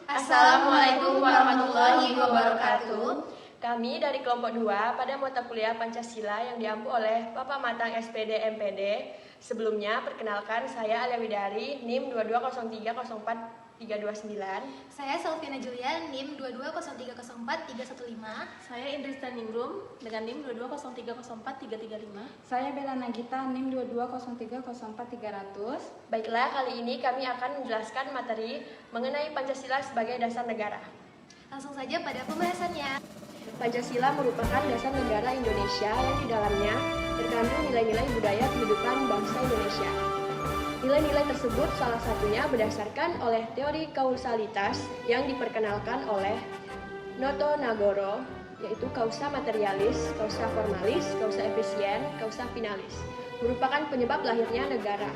Assalamualaikum warahmatullahi wabarakatuh. Kami dari kelompok 2 pada mata kuliah Pancasila yang diampu oleh Bapak Matang SPD MPD. Sebelumnya, perkenalkan saya Alia Widari, NIM 22030439. Saya Selvina Julia, NIM 2203043115. Saya Indrista Ningrum dengan NIM 2203043335. Saya Bella Nagita, NIM 22030430. Baiklah, kali ini kami akan menjelaskan materi mengenai Pancasila sebagai dasar negara. Langsung saja pada pembahasannya. Pancasila merupakan dasar negara Indonesia yang di dalamnya terkandung nilai-nilai budaya kehidupan bangsa Indonesia. Nilai-nilai tersebut salah satunya berdasarkan oleh teori kausalitas yang diperkenalkan oleh Noto Nagoro, yaitu kausa materialis, kausa formalis, kausa efisien, kausa finalis, merupakan penyebab lahirnya negara.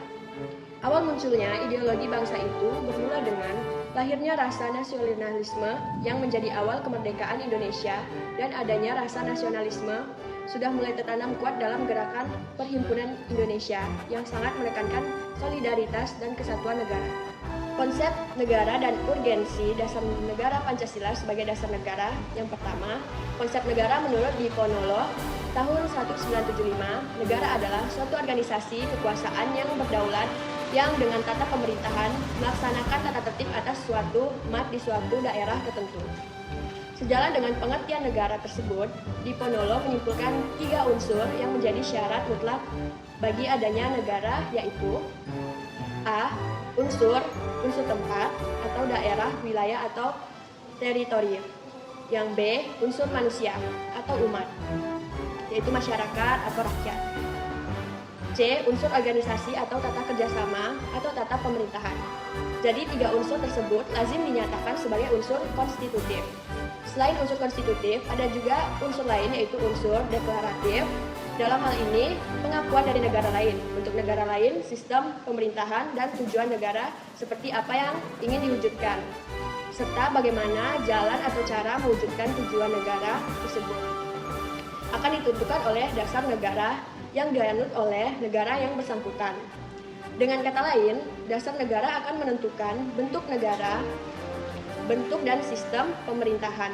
Awal munculnya ideologi bangsa itu bermula dengan lahirnya rasa nasionalisme yang menjadi awal kemerdekaan Indonesia, dan adanya rasa nasionalisme sudah mulai tertanam kuat dalam gerakan Perhimpunan Indonesia yang sangat menekankan solidaritas dan kesatuan negara. Konsep negara dan urgensi dasar negara Pancasila sebagai dasar negara. Yang pertama, konsep negara menurut Diponolo tahun 1975, negara adalah suatu organisasi kekuasaan yang berdaulat yang dengan tata pemerintahan melaksanakan tata tertib atas suatu umat di suatu daerah tertentu. Sejalan dengan pengertian negara tersebut, Diponolo menyimpulkan 3 unsur yang menjadi syarat mutlak bagi adanya negara, yaitu A. Unsur tempat atau daerah, wilayah atau teritorium. Yang B. Unsur manusia atau umat, yaitu masyarakat atau rakyat. C. Unsur organisasi atau tata kerjasama atau tata pemerintahan. Jadi 3 unsur tersebut lazim dinyatakan sebagai unsur konstitutif. Selain unsur konstitutif, ada juga unsur lain, yaitu unsur deklaratif. Dalam hal ini, pengakuan dari negara lain. Untuk negara lain, sistem pemerintahan dan tujuan negara seperti apa yang ingin diwujudkan, serta bagaimana jalan atau cara mewujudkan tujuan negara tersebut akan ditentukan oleh dasar negara yang dianut oleh negara yang bersangkutan. Dengan kata lain, dasar negara akan menentukan bentuk negara, bentuk dan sistem pemerintahan,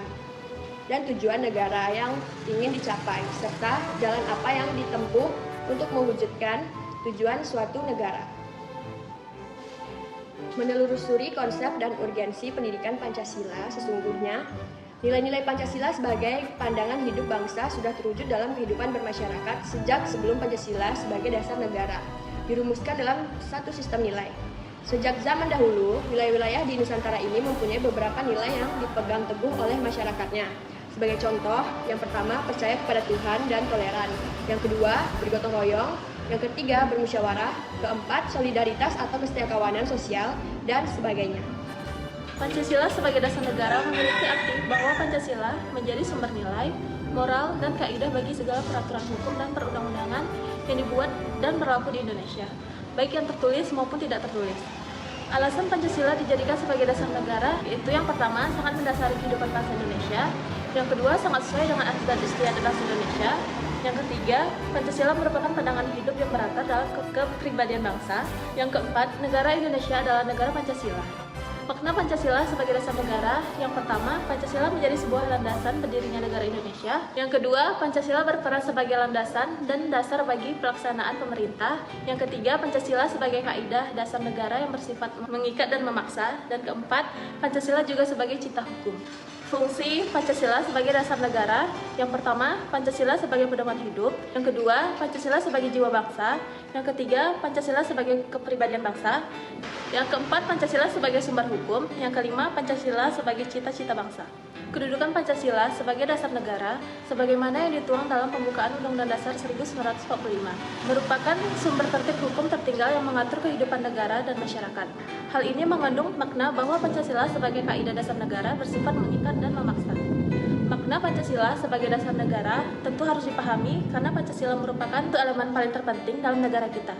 dan tujuan negara yang ingin dicapai, serta jalan apa yang ditempuh untuk mewujudkan tujuan suatu negara. Menelusuri konsep dan urgensi pendidikan Pancasila, sesungguhnya nilai-nilai Pancasila sebagai pandangan hidup bangsa sudah terwujud dalam kehidupan bermasyarakat sejak sebelum Pancasila sebagai dasar negara dirumuskan dalam satu sistem nilai. Sejak zaman dahulu, wilayah-wilayah di Nusantara ini mempunyai beberapa nilai yang dipegang teguh oleh masyarakatnya. Sebagai contoh, yang pertama, percaya kepada Tuhan dan toleran. Yang kedua, bergotong royong. Yang ketiga, bermusyawarah. Keempat, solidaritas atau kesetiakawanan sosial, dan sebagainya. Pancasila sebagai dasar negara memiliki arti bahwa Pancasila menjadi sumber nilai, moral, dan kaidah bagi segala peraturan hukum dan perundang-undangan yang dibuat dan berlaku di Indonesia, baik yang tertulis maupun tidak tertulis. Alasan Pancasila dijadikan sebagai dasar negara yaitu yang pertama, sangat mendasari kehidupan bangsa Indonesia. Yang kedua, sangat sesuai dengan asas dan istiadat bangsa Indonesia. Yang ketiga, Pancasila merupakan pandangan hidup yang berakar dalam kepribadian bangsa. Yang keempat, negara Indonesia adalah negara Pancasila. Makna Pancasila sebagai dasar negara. Yang pertama, Pancasila menjadi sebuah landasan berdirinya negara Indonesia. Yang kedua, Pancasila berperan sebagai landasan dan dasar bagi pelaksanaan pemerintah. Yang ketiga, Pancasila sebagai kaidah dasar negara yang bersifat mengikat dan memaksa. Dan keempat, Pancasila juga sebagai cita hukum. Fungsi Pancasila sebagai dasar negara. Yang pertama, Pancasila sebagai pedoman hidup. Yang kedua, Pancasila sebagai jiwa bangsa. Yang ketiga, Pancasila sebagai kepribadian bangsa. Yang keempat, Pancasila sebagai sumber hukum. Yang kelima, Pancasila sebagai cita-cita bangsa. Kedudukan Pancasila sebagai dasar negara, sebagaimana yang dituang dalam pembukaan Undang-Undang Dasar 1945, merupakan sumber tertib hukum tertinggal yang mengatur kehidupan negara dan masyarakat. Hal ini mengandung makna bahwa Pancasila sebagai kaidah dasar negara bersifat mengikat dan memaksa. Makna Pancasila sebagai dasar negara tentu harus dipahami karena Pancasila merupakan elemen paling terpenting dalam negara kita.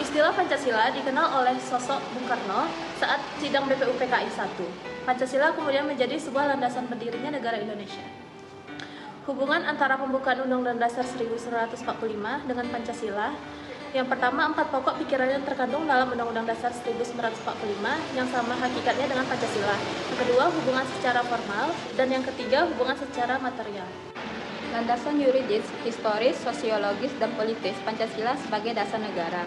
Istilah Pancasila dikenal oleh sosok Bung Karno saat sidang BPUPKI 1. Pancasila kemudian menjadi sebuah landasan berdirinya negara Indonesia. Hubungan antara pembukaan Undang-Undang Dasar 1945 dengan Pancasila Yang pertama, 4 pokok pikiran yang terkandung dalam Undang-Undang Dasar 1945 yang sama hakikatnya dengan Pancasila. Yang kedua, hubungan secara formal. Dan yang ketiga, hubungan secara material. Landasan yuridis, historis, sosiologis, dan politis Pancasila sebagai dasar negara.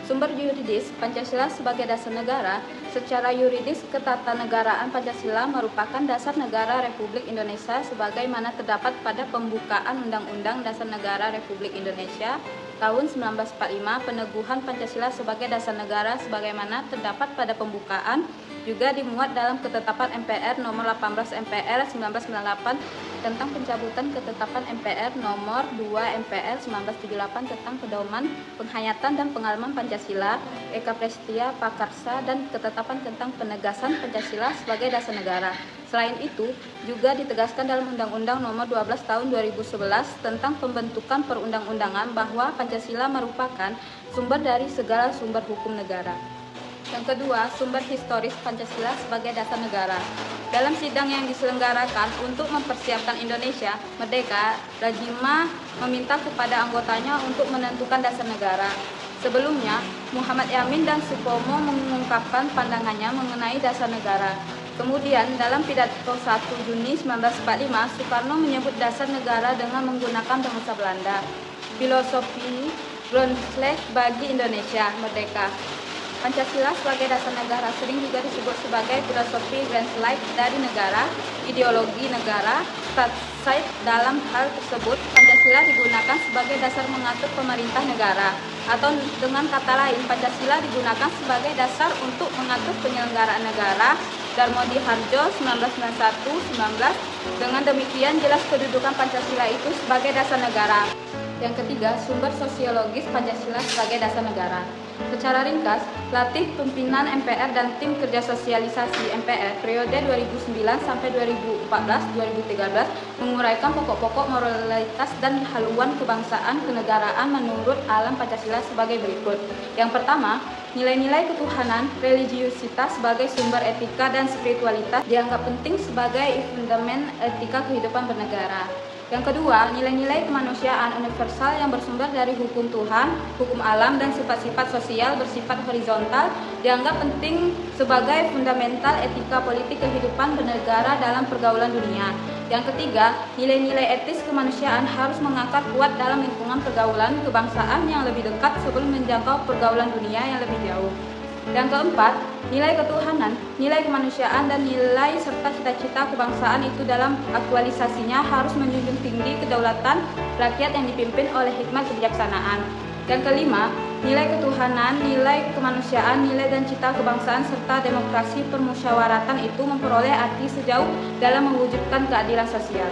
Sumber yuridis Pancasila sebagai dasar negara. Secara yuridis, ketatanegaraan Pancasila merupakan dasar negara Republik Indonesia sebagaimana terdapat pada pembukaan Undang-Undang Dasar Negara Republik Indonesia tahun 1945, peneguhan Pancasila sebagai dasar negara sebagaimana terdapat pada pembukaan juga dimuat dalam Ketetapan MPR nomor 18 MPR 1998 tentang pencabutan Ketetapan MPR nomor 2 MPR 1978 tentang pedoman penghayatan dan pengalaman Pancasila, Eka Prestia Pakarsa, dan Ketetapan tentang penegasan Pancasila sebagai dasar negara. Selain itu, juga ditegaskan dalam Undang-Undang Nomor 12 Tahun 2011 tentang pembentukan perundang-undangan bahwa Pancasila merupakan sumber dari segala sumber hukum negara. Yang kedua, sumber historis Pancasila sebagai dasar negara. Dalam sidang yang diselenggarakan untuk mempersiapkan Indonesia merdeka, Rajima meminta kepada anggotanya untuk menentukan dasar negara. Sebelumnya, Muhammad Yamin dan Supomo mengungkapkan pandangannya mengenai dasar negara. Kemudian, dalam pidato 1 Juni 1945, Soekarno menyebut dasar negara dengan menggunakan bahasa Belanda. Filosofi Grondslag bagi Indonesia merdeka. Pancasila sebagai dasar negara sering juga disebut sebagai filosofi Grondslag dari negara, ideologi negara. Dalam hal tersebut, Pancasila digunakan sebagai dasar mengatur pemerintah negara. Atau dengan kata lain, Pancasila digunakan sebagai dasar untuk mengatur penyelenggaraan negara. Darmodi Harjo 1991-19. Dengan demikian jelas kedudukan Pancasila itu sebagai dasar negara. Yang ketiga, sumber sosiologis Pancasila sebagai dasar negara. Secara ringkas, latih pimpinan MPR dan tim kerja sosialisasi MPR periode 2009 sampai 2014-2013 menguraikan pokok-pokok moralitas dan haluan kebangsaan kenegaraan menurut alam Pancasila sebagai berikut. Yang pertama, nilai-nilai ketuhanan, religiusitas sebagai sumber etika dan spiritualitas dianggap penting sebagai fundament etika kehidupan bernegara. Yang kedua, nilai-nilai kemanusiaan universal yang bersumber dari hukum Tuhan, hukum alam, dan sifat-sifat sosial bersifat horizontal dianggap penting sebagai fundamental etika politik kehidupan bernegara dalam pergaulan dunia. Yang ketiga, nilai-nilai etis kemanusiaan harus mengakar kuat dalam lingkungan pergaulan kebangsaan yang lebih dekat sebelum menjangkau pergaulan dunia yang lebih jauh. Yang keempat, nilai ketuhanan, nilai kemanusiaan, dan nilai serta cita-cita kebangsaan itu dalam aktualisasinya harus menjunjung tinggi kedaulatan rakyat yang dipimpin oleh hikmat kebijaksanaan. Yang kelima, nilai ketuhanan, nilai kemanusiaan, nilai dan cita kebangsaan serta demokrasi permusyawaratan itu memperoleh arti sejauh dalam mewujudkan keadilan sosial.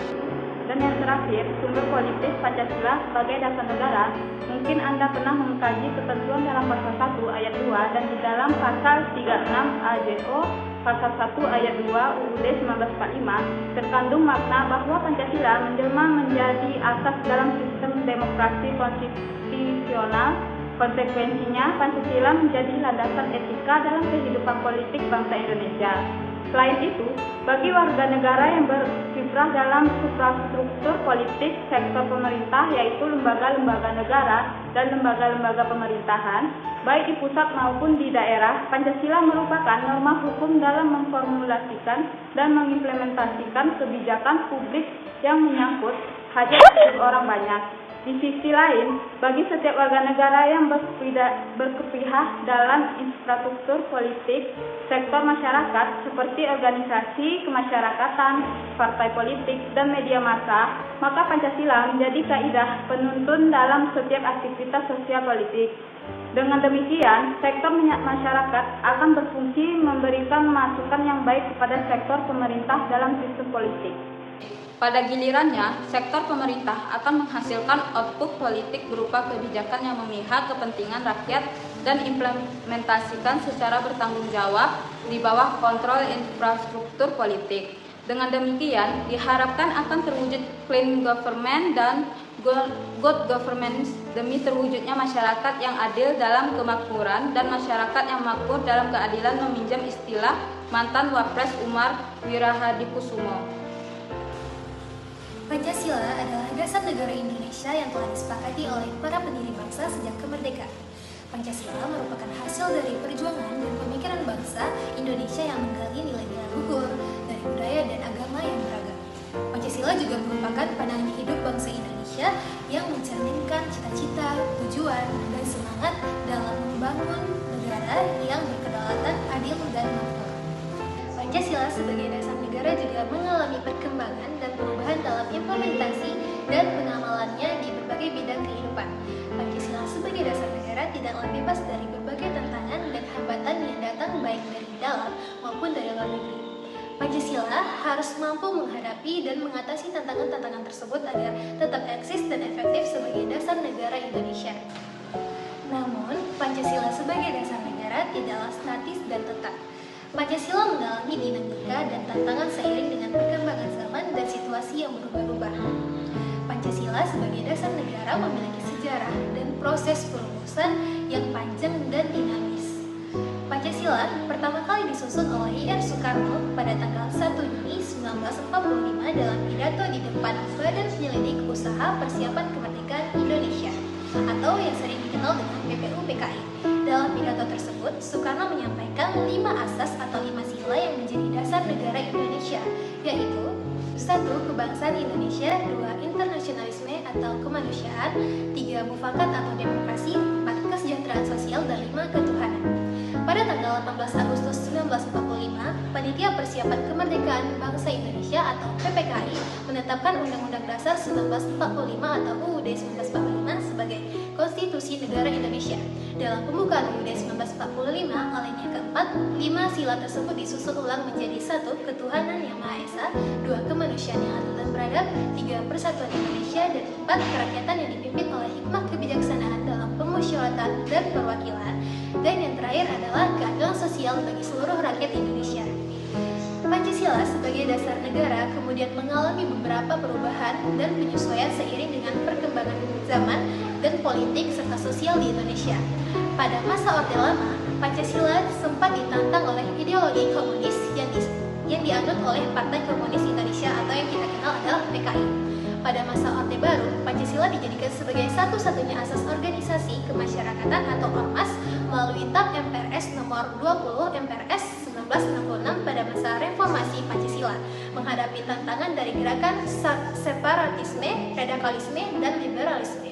Dan yang terakhir, sumber politis Pancasila sebagai dasar negara. Mungkin Anda pernah mengkaji ketentuan dalam pasal 1 ayat 2 dan di dalam pasal 36 AJO pasal 1 ayat 2 UUD 1945 terkandung makna bahwa Pancasila menjelma menjadi asas dalam sistem demokrasi konstitusional. Konsekuensinya, Pancasila menjadi landasan etika dalam kehidupan politik bangsa Indonesia. Selain itu, bagi warga negara yang berkiprah dalam suprastruktur politik sektor pemerintah, yaitu lembaga-lembaga negara dan lembaga-lembaga pemerintahan, baik di pusat maupun di daerah, Pancasila merupakan norma hukum dalam memformulasikan dan mengimplementasikan kebijakan publik yang menyangkut hajat hidup orang banyak. Di sisi lain, bagi setiap warga negara yang berkepihak dalam infrastruktur politik, sektor masyarakat seperti organisasi kemasyarakatan, partai politik, dan media massa, maka Pancasila menjadi kaidah penuntun dalam setiap aktivitas sosial politik. Dengan demikian, sektor masyarakat akan berfungsi memberikan masukan yang baik kepada sektor pemerintah dalam sistem politik. Pada gilirannya, sektor pemerintah akan menghasilkan output politik berupa kebijakan yang memihak kepentingan rakyat dan implementasikan secara bertanggung jawab di bawah kontrol infrastruktur politik. Dengan demikian, diharapkan akan terwujud clean government dan good governance demi terwujudnya masyarakat yang adil dalam kemakmuran dan masyarakat yang makmur dalam keadilan, meminjam istilah mantan Wapres Umar Wirahadikusumo. Pancasila adalah dasar negara Indonesia yang telah disepakati oleh para pendiri bangsa sejak kemerdekaan. Pancasila merupakan hasil dari perjuangan dan pemikiran bangsa Indonesia yang menggali nilai-nilai luhur dari budaya dan agama yang beragam. Pancasila juga merupakan pandangan hidup bangsa Indonesia yang mencerminkan cita-cita, tujuan, dan semangat dalam membangun negara yang berkedaulatan, adil, dan makmur. Pancasila sebagai dasar negara juga mengalami perkembangan dan perubahan dalam implementasi dan pengamalannya di berbagai bidang kehidupan. Pancasila sebagai dasar negara tidaklah bebas dari berbagai tantangan dan hambatan yang datang baik dari dalam maupun dari luar negeri. Pancasila harus mampu menghadapi dan mengatasi tantangan-tantangan tersebut agar tetap eksis dan efektif sebagai dasar negara Indonesia. Namun, Pancasila sebagai dasar negara tidaklah statis dan tetap. Pancasila mengalami dinamika dan tantangan seiring dengan perkembangan zaman dan situasi yang berubah-ubah. Pancasila sebagai dasar negara memiliki sejarah dan proses perumusan yang panjang dan dinamis. Pancasila pertama kali disusun oleh I.R. Soekarno pada tanggal 1 Juni 1945 dalam pidato di depan Badan Penyelidik Usaha Persiapan Kemerdekaan Indonesia atau yang sering dikenal dengan BPUPKI. Dalam pidato tersebut, Soekarno menyampaikan 5 asas atau 5 sila yang menjadi dasar negara Indonesia, yaitu 1. Kebangsaan Indonesia, 2. Internasionalisme atau kemanusiaan, 3. Mufakat atau demokrasi, 4. Kesejahteraan sosial, dan 5. Ketuhanan. Pada tanggal 18 Agustus 1945, Panitia Persiapan Kemerdekaan Bangsa Indonesia atau PPKI menetapkan Undang-Undang Dasar 1945 atau UUD 1945 sebagai Konstitusi Negara Indonesia. Dalam pembukaan UUD 1945, alinea keempat, 5 sila tersebut disusun ulang menjadi 1. Ketuhanan yang Maha Esa, 2. Kemanusiaan yang adil dan beradab, 3. Persatuan Indonesia, dan 4. Kerakyatan yang dipimpin oleh hikmah kebijaksanaan dalam pemusyawaratan dan perwakilan, dan yang terakhir adalah keadilan sosial bagi seluruh rakyat Indonesia. Pancasila sebagai dasar negara kemudian mengalami beberapa perubahan dan penyesuaian seiring dengan perkembangan zaman dan politik serta sosial di Indonesia. Pada masa Orde Lama, Pancasila sempat ditantang oleh ideologi komunis yang dianut oleh Partai Komunis Indonesia atau yang kita kenal adalah PKI. Pada masa Orde Baru, Pancasila dijadikan sebagai satu-satunya asas organisasi kemasyarakatan atau ormas melalui TAP MPRS nomor 20 MPRS 1966 pada masa reformasi Pancasila, menghadapi tantangan dari gerakan separatisme, radikalisme, dan liberalisme.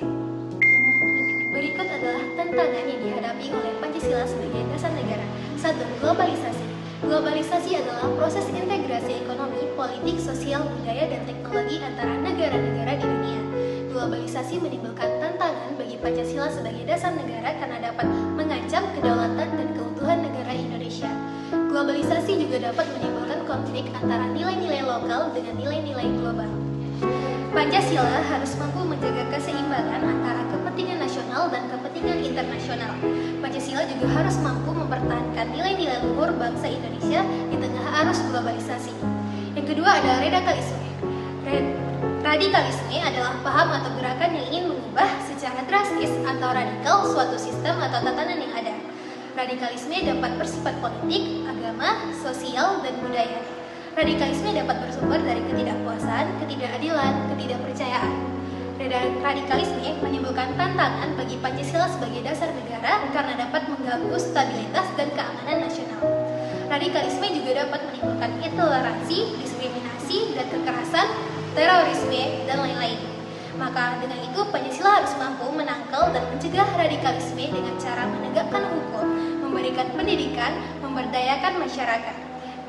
Berikut adalah tantangan yang dihadapi oleh Pancasila sebagai dasar negara. 1. Globalisasi. Globalisasi adalah proses integrasi ekonomi, politik, sosial, budaya, dan teknologi antara negara-negara di dunia. Globalisasi menimbulkan tantangan bagi Pancasila sebagai dasar negara karena dapat mengancam kedaulatan dan keutuhan negara Indonesia. Globalisasi juga dapat menimbulkan konflik antara nilai-nilai lokal dengan nilai-nilai global. Pancasila harus mampu menjaga keseimbangan antara kepentingan nasional dan kepentingan internasional. Pancasila juga harus mampu mempertahankan nilai-nilai luhur bangsa Indonesia di tengah arus globalisasi. Yang kedua adalah radikalisme. Radikalisme adalah paham atau gerakan yang ingin mengubah secara drastis atau radikal suatu sistem atau tatanan yang ada. Radikalisme dapat bersifat politik, agama, sosial, dan budaya. Radikalisme dapat bersumber dari ketidakpuasan, ketidakadilan, ketidakpercayaan. Radikalisme menimbulkan tantangan bagi Pancasila sebagai dasar negara karena dapat mengganggu stabilitas dan keamanan nasional. Radikalisme juga dapat menimbulkan intoleransi, diskriminasi, dan kekerasan, terorisme, dan lain-lain. Maka dengan itu Pancasila harus mampu menangkal dan mencegah radikalisme dengan cara menegakkan hukum, memberikan pendidikan, memberdayakan masyarakat.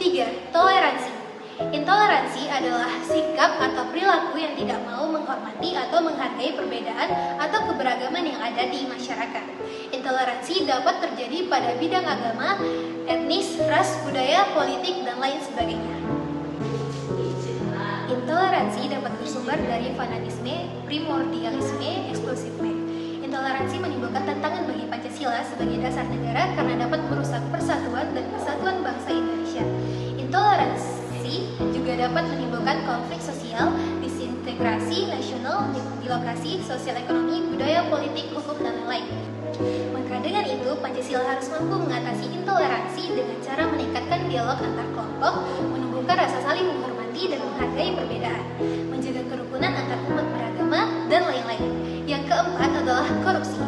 3. Toleransi. Intoleransi adalah sikap atau perilaku yang tidak mau menghormati atau menghargai perbedaan atau keberagaman yang ada di masyarakat. Intoleransi dapat terjadi pada bidang agama, etnis, ras, budaya, politik, dan lain sebagainya. Intoleransi dapat bersumber dari fanatisme, primordialisme, eksklusifme. Intoleransi menimbulkan tantangan bagi Pancasila sebagai dasar negara karena dapat merusak persatuan dan kesatuan bangsa Indonesia. Intoleransi juga dapat menimbulkan konflik sosial, disintegrasi nasional di lokasi sosial ekonomi, budaya, politik, hukum, dan lain-lain. Maka dengan itu, Pancasila harus mampu mengatasi intoleransi dengan cara meningkatkan dialog antar kelompok, menumbuhkan rasa saling menghormati dan menghargai perbedaan, menjaga kerukunan antar umat beragama, dan lain-lain. Yang keempat adalah korupsi.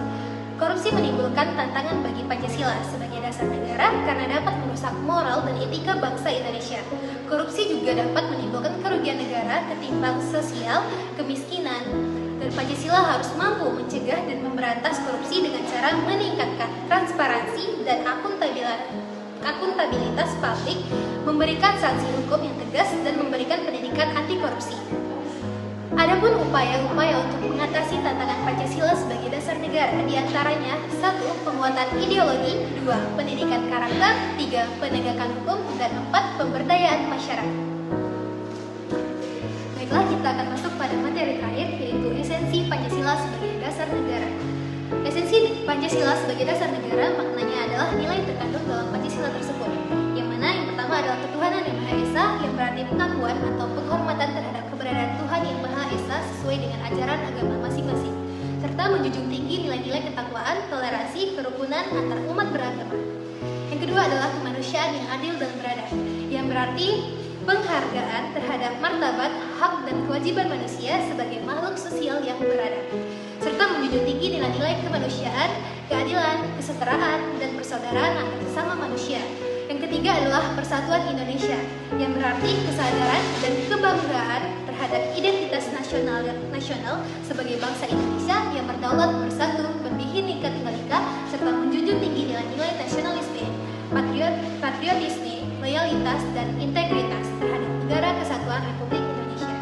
Korupsi menimbulkan tantangan bagi Pancasila sebagai dasar negara karena dapat merusak moral dan etika bangsa Indonesia. Korupsi juga dapat menimbulkan kerugian negara, ketimpangan sosial, kemiskinan, dan Pancasila harus mampu mencegah dan memberantas korupsi dengan cara meningkatkan transparansi dan akuntabilitas publik, memberikan sanksi hukum yang tegas, dan memberikan pendidikan anti korupsi. Adapun upaya-upaya untuk mengatasi tantangan Pancasila sebagai dasar negara diantaranya 1. Penguatan ideologi, 2. Pendidikan karakter, 3. Penegakan hukum, dan 4. Pemberdayaan masyarakat. Baiklah, kita akan masuk pada materi terakhir, yaitu esensi Pancasila sebagai dasar negara. Esensi Pancasila sebagai dasar negara maknanya adalah nilai terkandung dalam Pancasila tersebut, yang mana yang pertama adalah ketuhanan yang Maha Esa, yang berarti pengakuan atau penghormatan terhadap keberadaan Tuhan yang Maha Esa sesuai dengan ajaran agama masing-masing, serta menjunjung tinggi nilai-nilai ketakwaan, toleransi, kerukunan antar umat beragama. Yang kedua adalah kemanusiaan yang adil dan beradab, yang berarti penghargaan terhadap martabat, hak, dan kewajiban manusia sebagai makhluk sosial yang beradab, serta menjunjung tinggi nilai-nilai kemanusiaan, keadilan, kesetaraan, dan persaudaraan antar sesama manusia. Yang ketiga adalah persatuan Indonesia, yang berarti kesadaran dan kebanggaan terhadap identitas nasional sebagai bangsa Indonesia yang berdaulat, bersatu, berbhinneka tunggal ika, serta menjunjung tinggi nilai-nilai nasionalisme, patriotisme, loyalitas, dan integritas terhadap negara kesatuan Republik Indonesia.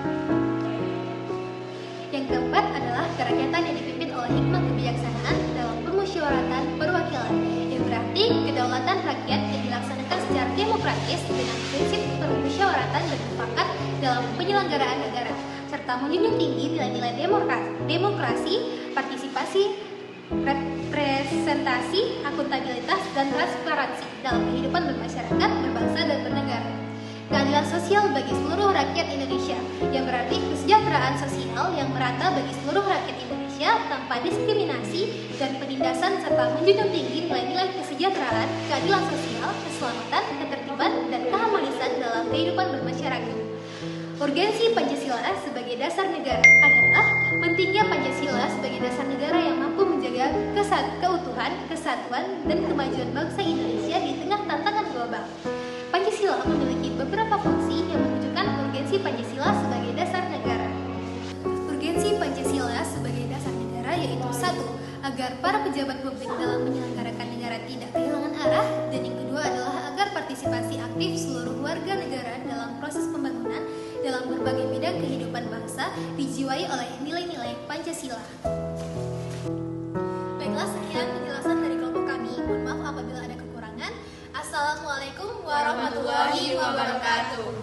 Yang keempat adalah kerakyatan yang dipimpin oleh hikmah kebijaksanaan dalam permusyawaratan perwakilan, yang berarti kedaulatan rakyat yang dilaksanakan secara demokratis dengan prinsip permusyawaratan dan mufakat dalam penyelenggaraan negara, serta menjunjung tinggi nilai-nilai demokrasi, partisipasi, representasi, akuntabilitas, dan transparansi dalam kehidupan bermasyarakat, berbangsa, dan bernegara. Keadilan sosial bagi seluruh rakyat Indonesia, yang berarti kesejahteraan sosial yang merata bagi seluruh rakyat Indonesia tanpa diskriminasi dan penindasan, serta menjunjung tinggi nilai-nilai kesejahteraan, keadilan sosial, keselamatan, ketertiban, dan keharmonisan dalam kehidupan bermasyarakat. Urgensi Pancasila sebagai dasar negara adalah pentingnya Pancasila sebagai dasar negara yang mampu menjaga keutuhan, kesatuan, dan kemajuan bangsa Indonesia di tengah tantangan global. Pancasila memiliki beberapa fungsi yang menunjukkan urgensi Pancasila sebagai dasar negara. Urgensi Pancasila sebagai dasar negara yaitu 1. Agar para pejabat publik dalam menyelenggarakan negara tidak kehilangan arah, dan yang kedua adalah agar partisipasi aktif seluruh warga negara dalam proses pembangunan dalam berbagai bidang kehidupan bangsa dijiwai oleh nilai-nilai Pancasila. Baiklah, sekian penjelasan dari kelompok kami. Mohon maaf apabila ada kekurangan. Assalamualaikum warahmatullahi wabarakatuh.